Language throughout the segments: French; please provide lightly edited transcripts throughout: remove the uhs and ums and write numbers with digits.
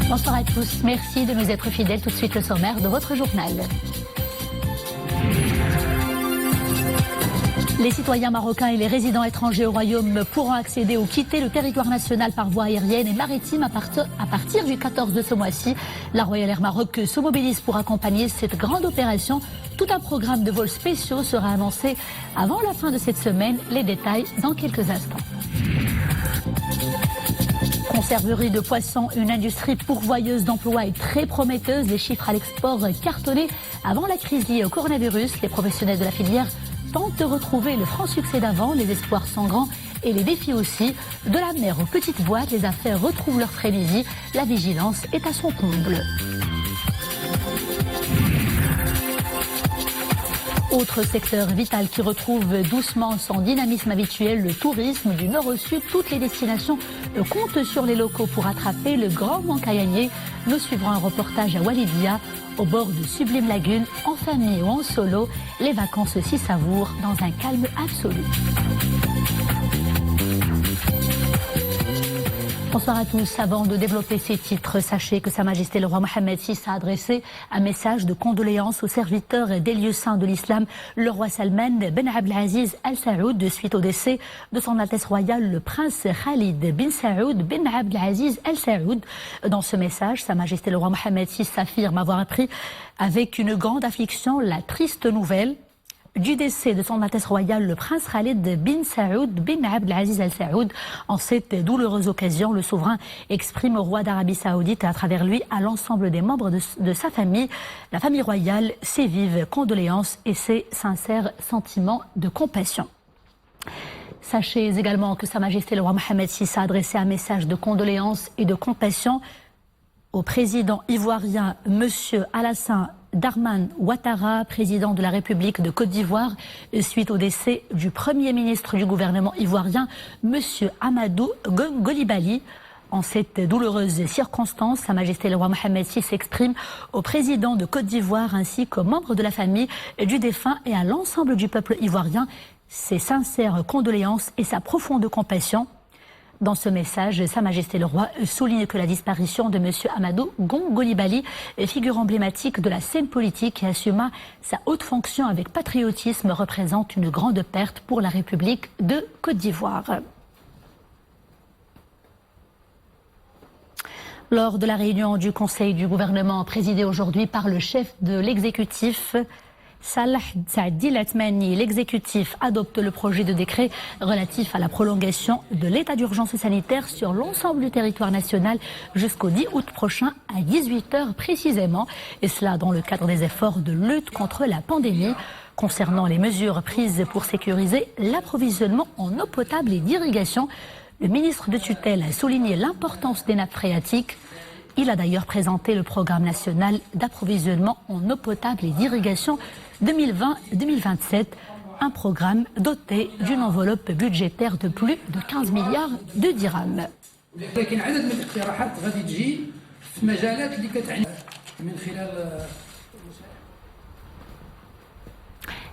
Bonsoir à tous, merci de nous être fidèles. Tout de suite le sommaire de votre journal. Les citoyens marocains et les résidents étrangers au Royaume pourront accéder ou quitter le territoire national par voie aérienne et maritime à partir du 14 de ce mois-ci. La Royal Air Maroc se mobilise pour accompagner cette grande opération. Tout un programme de vols spéciaux sera annoncé avant la fin de cette semaine. Les détails dans quelques instants. Conserverie de poissons, une industrie pourvoyeuse d'emplois et très prometteuse. Les chiffres à l'export cartonnés avant la crise liée au coronavirus. Les professionnels de la filière tentent de retrouver le franc succès d'avant. Les espoirs sont grands et les défis aussi. De la mer aux petites boîtes, les affaires retrouvent leur frénésie. La vigilance est à son comble. Autre secteur vital qui retrouve doucement son dynamisme habituel, le tourisme du nord au sud. Toutes les destinations comptent sur les locaux pour attraper le grand manque à gagner. Nous suivrons un reportage à Walidia, au bord de sublime lagune, en famille ou en solo. Les vacances s'y savourent dans un calme absolu. Bonsoir à tous. Avant de développer ces titres, sachez que Sa Majesté le roi Mohammed VI a adressé un message de condoléances aux serviteurs des lieux saints de l'islam, le roi Salman Ben Abdelaziz Al Saoud, suite au décès de son Altesse royale le prince Khalid bin Saoud Ben Abdelaziz Al Saoud. Dans ce message, Sa Majesté le roi Mohammed VI s'affirme avoir appris avec une grande affliction la triste nouvelle du décès de son Altesse royale le prince Khalid bin Saoud bin Abdelaziz Al Saoud. En cette douloureuse occasion, le souverain exprime au roi d'Arabie Saoudite et à travers lui à l'ensemble des membres de sa famille, la famille royale, ses vives condoléances et ses sincères sentiments de compassion. Sachez également que Sa Majesté le roi Mohammed VI a adressé un message de condoléances et de compassion au président ivoirien Monsieur Alassane Dramane Ouattara, président de la République de Côte d'Ivoire, suite au décès du Premier ministre du gouvernement ivoirien, Monsieur Amadou Coulibaly. En cette douloureuse circonstance, Sa Majesté le roi Mohammed VI s'exprime au président de Côte d'Ivoire ainsi qu'aux membres de la famille du défunt et à l'ensemble du peuple ivoirien ses sincères condoléances et sa profonde compassion. Dans ce message, Sa Majesté le Roi souligne que la disparition de M. Amadou Coulibaly, figure emblématique de la scène politique et assuma sa haute fonction avec patriotisme, représente une grande perte pour la République de Côte d'Ivoire. Lors de la réunion du Conseil du gouvernement présidée aujourd'hui par le chef de l'exécutif, Salah Saadi Latmani, l'exécutif adopte le projet de décret relatif à la prolongation de l'état d'urgence sanitaire sur l'ensemble du territoire national jusqu'au 10 août prochain à 18h précisément, et cela dans le cadre des efforts de lutte contre la pandémie. Concernant les mesures prises pour sécuriser l'approvisionnement en eau potable et d'irrigation, le ministre de tutelle a souligné l'importance des nappes phréatiques. Il a d'ailleurs présenté le programme national d'approvisionnement en eau potable et d'irrigation 2020-2027, un programme doté d'une enveloppe budgétaire de plus de 15 milliards de dirhams.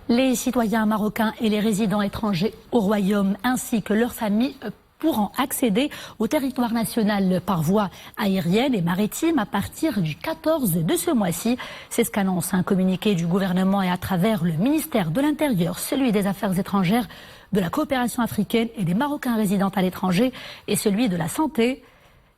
Les citoyens marocains et les résidents étrangers au Royaume ainsi que leurs familles pourront accéder au territoire national par voie aérienne et maritime à partir du 14 de ce mois-ci. C'est ce qu'annonce un communiqué du gouvernement et à travers le ministère de l'Intérieur, celui des Affaires étrangères, de la coopération africaine et des Marocains résidant à l'étranger et celui de la santé.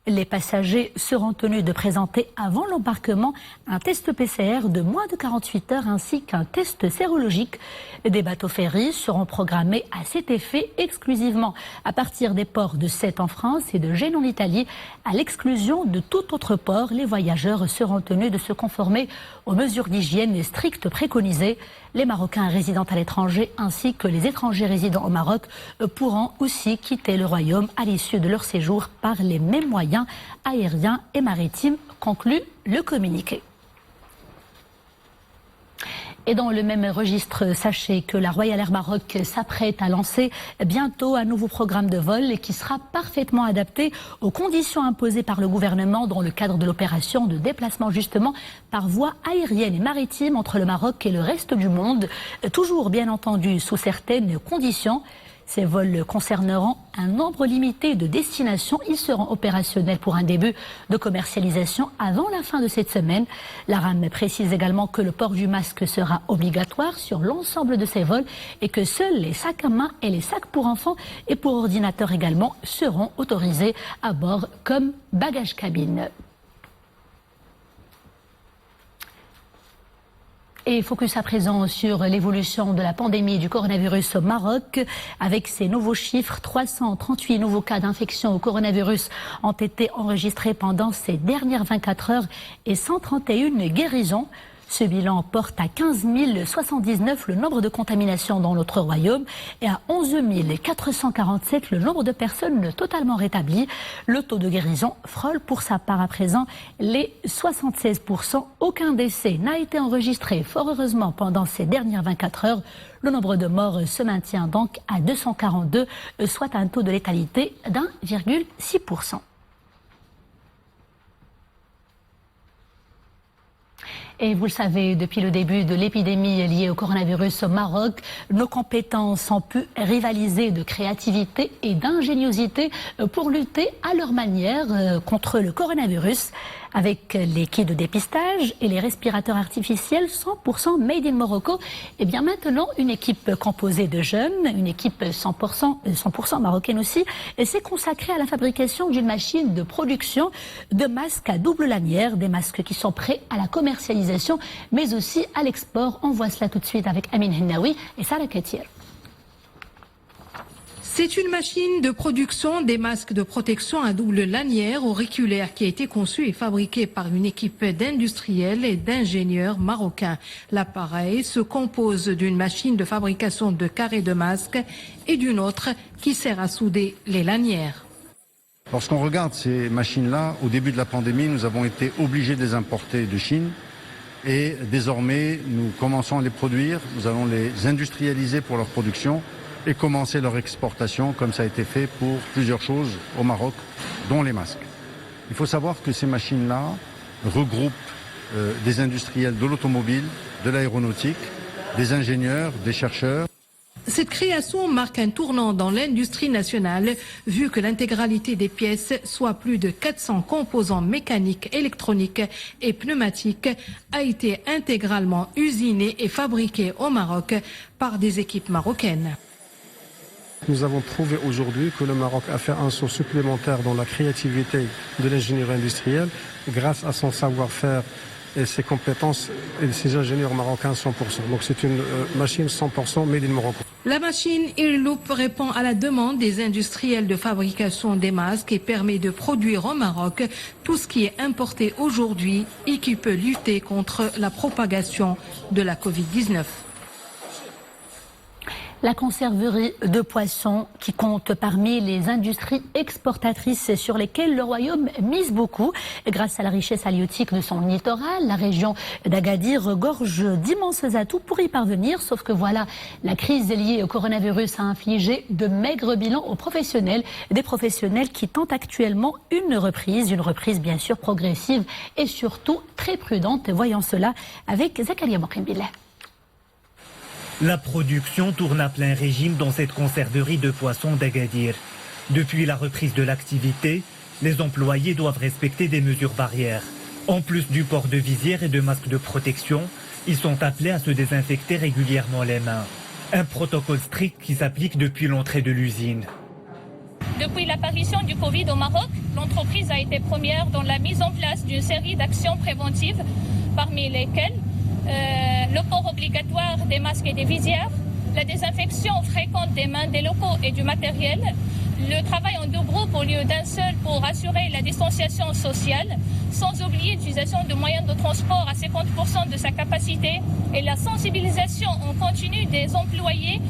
Les passagers seront tenus de présenter avant l'embarquement un test PCR de moins de 48 heures ainsi qu'un test sérologique. Des bateaux ferries seront programmés à cet effet exclusivement à partir des ports de Sète en France et de Gênes en Italie. À l'exclusion de tout autre port, les voyageurs seront tenus de se conformer aux mesures d'hygiène strictes préconisées. Les Marocains résidant à l'étranger ainsi que les étrangers résidant au Maroc pourront aussi quitter le Royaume à l'issue de leur séjour par les mêmes moyens aériens et maritimes, conclut le communiqué. Et dans le même registre, sachez que la Royal Air Maroc s'apprête à lancer bientôt un nouveau programme de vol qui sera parfaitement adapté aux conditions imposées par le gouvernement dans le cadre de l'opération de déplacement justement par voie aérienne et maritime entre le Maroc et le reste du monde, toujours bien entendu sous certaines conditions. Ces vols concerneront un nombre limité de destinations. Ils seront opérationnels pour un début de commercialisation avant la fin de cette semaine. L'ARAM précise également que le port du masque sera obligatoire sur l'ensemble de ces vols et que seuls les sacs à main et les sacs pour enfants et pour ordinateurs également seront autorisés à bord comme bagage cabine. Et focus à présent sur l'évolution de la pandémie du coronavirus au Maroc. Avec ces nouveaux chiffres, 338 nouveaux cas d'infection au coronavirus ont été enregistrés pendant ces dernières 24 heures et 131 guérisons. Ce bilan porte à 15 079 le nombre de contaminations dans notre royaume et à 11 447 le nombre de personnes totalement rétablies. Le taux de guérison frôle pour sa part à présent les 76%. Aucun décès n'a été enregistré, fort heureusement, pendant ces dernières 24 heures. Le nombre de morts se maintient donc à 242, soit un taux de létalité d'1,6%. Et vous le savez, depuis le début de l'épidémie liée au coronavirus au Maroc, nos compétences ont pu rivaliser de créativité et d'ingéniosité pour lutter à leur manière contre le coronavirus. Avec les kits de dépistage et les respirateurs artificiels 100% made in Morocco, et bien maintenant une équipe composée de jeunes, une équipe 100% marocaine aussi, s'est consacrée à la fabrication d'une machine de production de masques à double lanière, des masques qui sont prêts à la commercialisation, mais aussi à l'export. On voit cela tout de suite avec Amine Hennaoui et Sarah Katir. C'est une machine de production des masques de protection à double lanière auriculaire qui a été conçue et fabriquée par une équipe d'industriels et d'ingénieurs marocains. L'appareil se compose d'une machine de fabrication de carrés de masques et d'une autre qui sert à souder les lanières. Lorsqu'on regarde ces machines-là, au début de la pandémie, nous avons été obligés de les importer de Chine. Et désormais, nous commençons à les produire, nous allons les industrialiser pour leur production et commencer leur exportation, comme ça a été fait pour plusieurs choses au Maroc, dont les masques. Il faut savoir que ces machines-là regroupent des industriels de l'automobile, de l'aéronautique, des ingénieurs, des chercheurs. Cette création marque un tournant dans l'industrie nationale, vu que l'intégralité des pièces, soit plus de 400 composants mécaniques, électroniques et pneumatiques, a été intégralement usinée et fabriquée au Maroc par des équipes marocaines. Nous avons trouvé aujourd'hui que le Maroc a fait un saut supplémentaire dans la créativité de l'ingénierie industrielle grâce à son savoir-faire et ses compétences et ses ingénieurs marocains 100%. Donc c'est une machine 100% made in Morocco. La machine Earloop répond à la demande des industriels de fabrication des masques et permet de produire au Maroc tout ce qui est importé aujourd'hui et qui peut lutter contre la propagation de la Covid-19. La conserverie de poissons qui compte parmi les industries exportatrices sur lesquelles le Royaume mise beaucoup. Grâce à la richesse halieutique de son littoral, la région d'Agadir regorge d'immenses atouts pour y parvenir. Sauf que voilà, la crise liée au coronavirus a infligé de maigres bilans aux professionnels. Des professionnels qui tentent actuellement une reprise bien sûr progressive et surtout très prudente. Voyons cela avec Zakaria Mokrimbillah. La production tourne à plein régime dans cette conserverie de poissons d'Agadir. Depuis la reprise de l'activité, les employés doivent respecter des mesures barrières. En plus du port de visière et de masques de protection, ils sont appelés à se désinfecter régulièrement les mains. Un protocole strict qui s'applique depuis l'entrée de l'usine. Depuis l'apparition du Covid au Maroc, l'entreprise a été première dans la mise en place d'une série d'actions préventives, parmi lesquelles le port obligatoire des masques et des visières, la désinfection fréquente des mains, des locaux et du matériel, le travail en deux groupes au lieu d'un seul pour assurer la distanciation sociale, sans oublier l'utilisation de moyens de transport à 50% de sa capacité et la sensibilisation en continu des employés.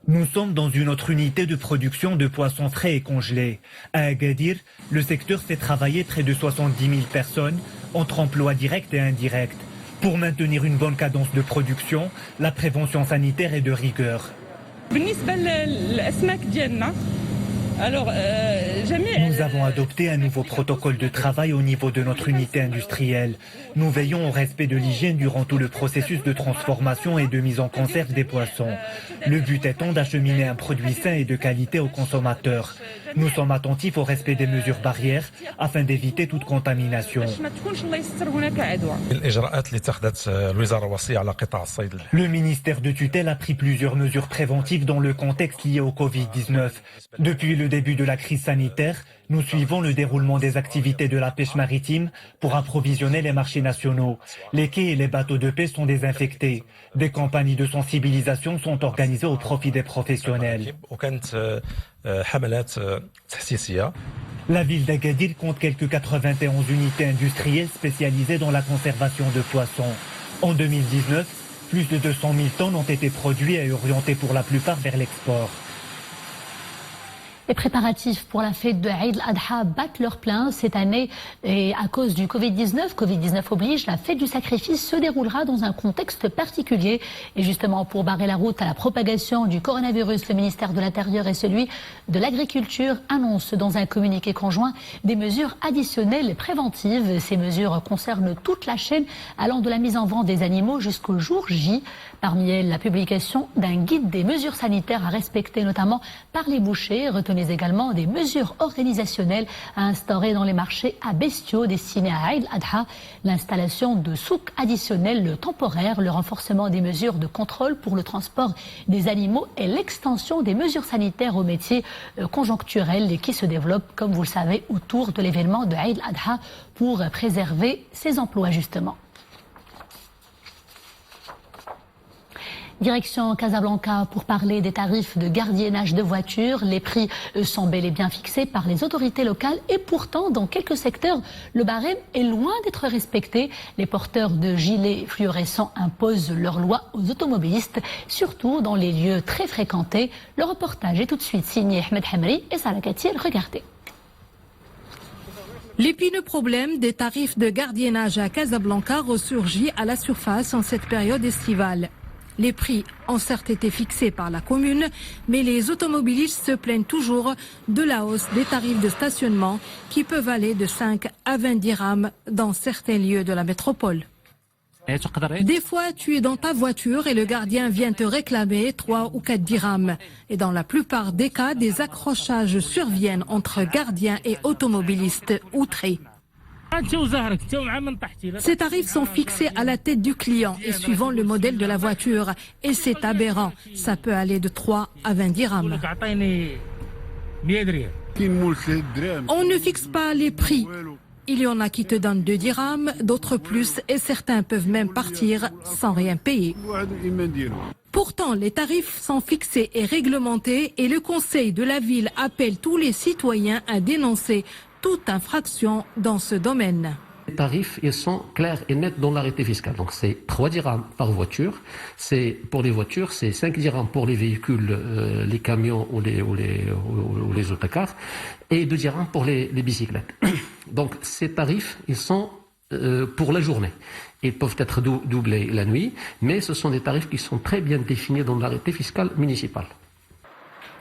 Nous sommes dans une autre unité de production de poissons frais et congelés. À Agadir, le secteur fait travailler près de 70 000 personnes entre emplois directs et indirects. Pour maintenir une bonne cadence de production, la prévention sanitaire est de rigueur. بالنسبة للأسماك ديالنا Nous avons adopté un nouveau protocole de travail au niveau de notre unité industrielle. Nous veillons au respect de l'hygiène durant tout le processus de transformation et de mise en conserve des poissons. Le but étant d'acheminer un produit sain et de qualité aux consommateurs. Nous sommes attentifs au respect des mesures barrières afin d'éviter toute contamination. Le ministère de tutelle a pris plusieurs mesures préventives dans le contexte lié au Covid-19. Depuis le début de la crise sanitaire, nous suivons le déroulement des activités de la pêche maritime pour approvisionner les marchés nationaux. Les quais et les bateaux de pêche sont désinfectés. Des campagnes de sensibilisation sont organisées au profit des professionnels. La ville d'Agadir compte quelques 91 unités industrielles spécialisées dans la conservation de poissons. En 2019, plus de 200 000 tonnes ont été produites et orientées pour la plupart vers l'export. Les préparatifs pour la fête de Eid al-Adha battent leur plein cette année et à cause du Covid-19. Covid-19 oblige, la fête du sacrifice se déroulera dans un contexte particulier. Et justement, pour barrer la route à la propagation du coronavirus, le ministère de l'Intérieur et celui de l'Agriculture annoncent dans un communiqué conjoint des mesures additionnelles et préventives. Ces mesures concernent toute la chaîne allant de la mise en vente des animaux jusqu'au jour J. Parmi elles, la publication d'un guide des mesures sanitaires à respecter, notamment par les bouchers. Retenez également des mesures organisationnelles à instaurer dans les marchés à bestiaux destinés à Eid al-Adha, l'installation de souks additionnels temporaires, le renforcement des mesures de contrôle pour le transport des animaux et l'extension des mesures sanitaires aux métiers conjoncturels qui se développent, comme vous le savez, autour de l'événement de Eid al-Adha pour préserver ces emplois justement. Direction Casablanca pour parler des tarifs de gardiennage de voitures. Les prix sont bel et bien fixés par les autorités locales et pourtant, dans quelques secteurs, le barème est loin d'être respecté. Les porteurs de gilets fluorescents imposent leurs lois aux automobilistes, surtout dans les lieux très fréquentés. Le reportage est tout de suite signé Ahmed Hamri et Sarah Katir. Regardez. L'épineux problème des tarifs de gardiennage à Casablanca ressurgit à la surface en cette période estivale. Les prix ont certes été fixés par la commune, mais les automobilistes se plaignent toujours de la hausse des tarifs de stationnement qui peuvent aller de 5 à 20 dirhams dans certains lieux de la métropole. Des fois, tu es dans ta voiture et le gardien vient te réclamer 3 ou 4 dirhams. Et dans la plupart des cas, des accrochages surviennent entre gardiens et automobilistes outrés. Ces tarifs sont fixés à la tête du client et suivant le modèle de la voiture. Et c'est aberrant. Ça peut aller de 3 à 20 dirhams. On ne fixe pas les prix. Il y en a qui te donnent 2 dirhams, d'autres plus, et certains peuvent même partir sans rien payer. Pourtant, les tarifs sont fixés et réglementés et le conseil de la ville appelle tous les citoyens à dénoncer toute infraction dans ce domaine. Les tarifs, ils sont clairs et nets dans l'arrêté fiscal. Donc c'est 3 dirhams par voiture. Pour les voitures, c'est 5 dirhams pour les véhicules, les camions ou les autocars, et 2 dirhams pour les bicyclettes. Donc ces tarifs, ils sont pour la journée. Ils peuvent être doublés la nuit, mais ce sont des tarifs qui sont très bien définis dans l'arrêté fiscal municipal.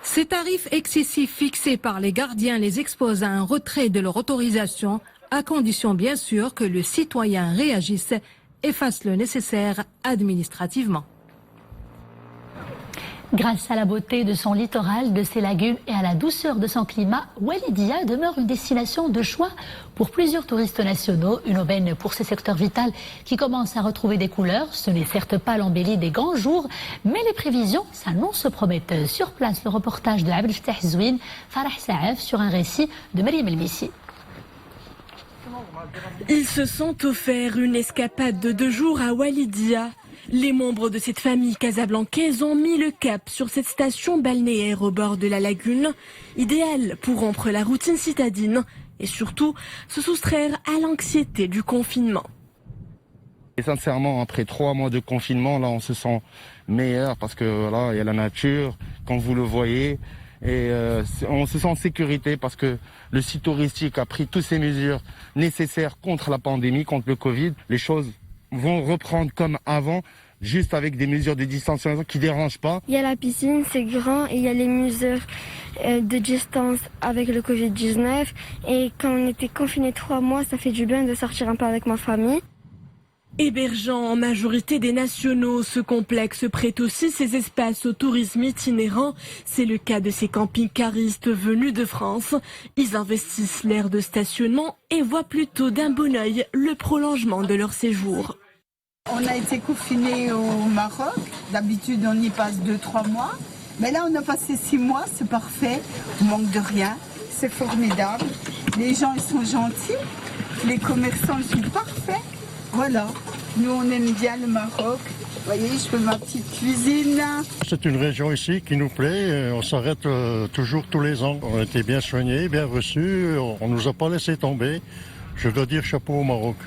Ces tarifs excessifs fixés par les gardiens les exposent à un retrait de leur autorisation, à condition bien sûr que le citoyen réagisse et fasse le nécessaire administrativement. Grâce à la beauté de son littoral, de ses lagunes et à la douceur de son climat, Walidia demeure une destination de choix pour plusieurs touristes nationaux. Une aubaine pour ce secteur vital qui commence à retrouver des couleurs. Ce n'est certes pas l'embellie des grands jours, mais les prévisions s'annoncent prometteuses. Sur place, le reportage de Abdel Fattah Zouine, Farah Saaf sur un récit de Mariam Elmissi. Ils se sont offerts une escapade de 2 jours à Walidia. Les membres de cette famille casablancaise ont mis le cap sur cette station balnéaire au bord de la lagune, idéale pour rompre la routine citadine et surtout se soustraire à l'anxiété du confinement. Et sincèrement, après 3 mois de confinement, là, on se sent meilleur parce que voilà, il y a la nature, comme vous le voyez, et on se sent en sécurité parce que le site touristique a pris toutes ces mesures nécessaires contre la pandémie, contre le Covid. Les choses vont reprendre comme avant, juste avec des mesures de distanciation qui ne dérangent pas. Il y a la piscine, c'est grand, et il y a les mesures de distance avec le Covid-19. Et quand on était confinés 3 mois, ça fait du bien de sortir un peu avec ma famille. Hébergeant en majorité des nationaux, ce complexe prête aussi ses espaces au tourisme itinérant. C'est le cas de ces camping-caristes venus de France. Ils investissent l'aire de stationnement et voient plutôt d'un bon œil le prolongement de leur séjour. On a été confinés au Maroc. D'habitude, on y passe 2-3 mois. Mais là, on a passé 6 mois. C'est parfait. On manque de rien. C'est formidable. Les gens, ils sont gentils. Les commerçants, ils sont parfaits. Voilà, nous on aime bien le Maroc. Vous voyez, je fais ma petite cuisine. C'est une région ici qui nous plaît. On s'arrête toujours tous les ans. On a été bien soignés, bien reçus. On ne nous a pas laissé tomber. Je dois dire chapeau au Maroc.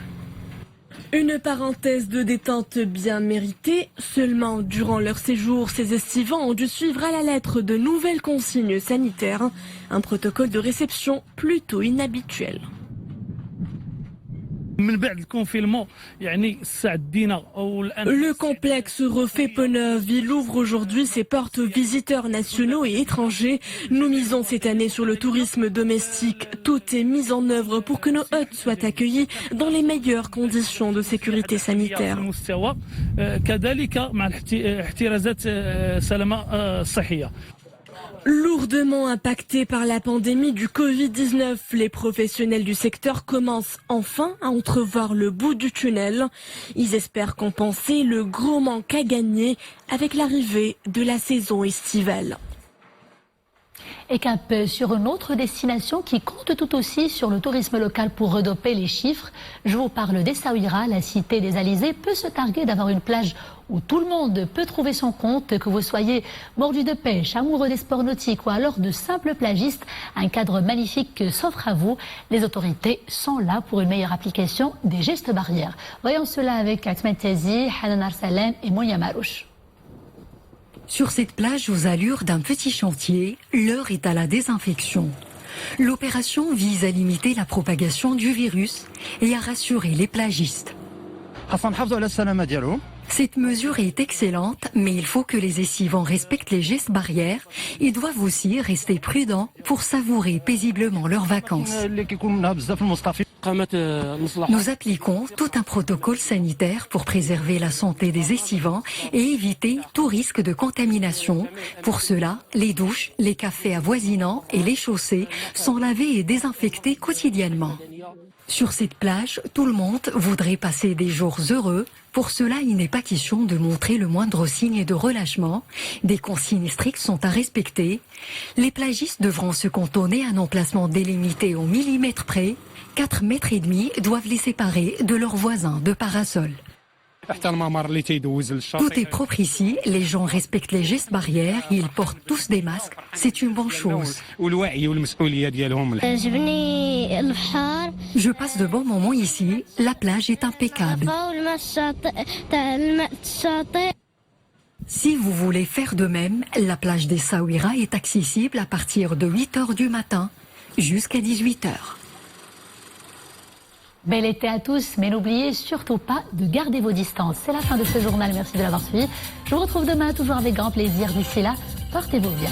Une parenthèse de détente bien méritée. Seulement, durant leur séjour, ces estivants ont dû suivre à la lettre de nouvelles consignes sanitaires. Un protocole de réception plutôt inhabituel. Le complexe refait peau neuve. Il ouvre aujourd'hui ses portes aux visiteurs nationaux et étrangers. Nous misons cette année sur le tourisme domestique. Tout est mis en œuvre pour que nos hôtes soient accueillis dans les meilleures conditions de sécurité sanitaire. Lourdement impactés par la pandémie du Covid-19, les professionnels du secteur commencent enfin à entrevoir le bout du tunnel. Ils espèrent compenser le gros manque à gagner avec l'arrivée de la saison estivale. Et cap sur une autre destination qui compte tout aussi sur le tourisme local pour redoper les chiffres. Je vous parle d'Essaouira. La cité des Alizés peut se targuer d'avoir une plage où tout le monde peut trouver son compte, que vous soyez mordu de pêche, amoureux des sports nautiques ou alors de simples plagistes. Un cadre magnifique s'offre à vous. Les autorités sont là pour une meilleure application des gestes barrières. Voyons cela avec Atman Tazi, Hanan Arsalem et Mounia Marouche. Sur cette plage aux allures d'un petit chantier, l'heure est à la désinfection. L'opération vise à limiter la propagation du virus et à rassurer les plagistes. Cette mesure est excellente, mais il faut que les estivants respectent les gestes barrières et doivent aussi rester prudents pour savourer paisiblement leurs vacances. Nous appliquons tout un protocole sanitaire pour préserver la santé des estivants et éviter tout risque de contamination. Pour cela, les douches, les cafés avoisinants et les chaussées sont lavés et désinfectés quotidiennement. Sur cette plage, tout le monde voudrait passer des jours heureux. Pour cela, il n'est pas question de montrer le moindre signe de relâchement. Des consignes strictes sont à respecter. Les plagistes devront se cantonner à un emplacement délimité au millimètre près. 4,5 mètres doivent les séparer de leurs voisins de parasol. Tout est propre ici, les gens respectent les gestes barrières, ils portent tous des masques, c'est une bonne chose. Je passe de bons moments ici, la plage est impeccable. Si vous voulez faire de même, la plage d'Essaouira est accessible à partir de 8h du matin jusqu'à 18h. Bel été à tous, mais n'oubliez surtout pas de garder vos distances. C'est la fin de ce journal, merci de l'avoir suivi. Je vous retrouve demain, toujours avec grand plaisir. D'ici là, portez-vous bien.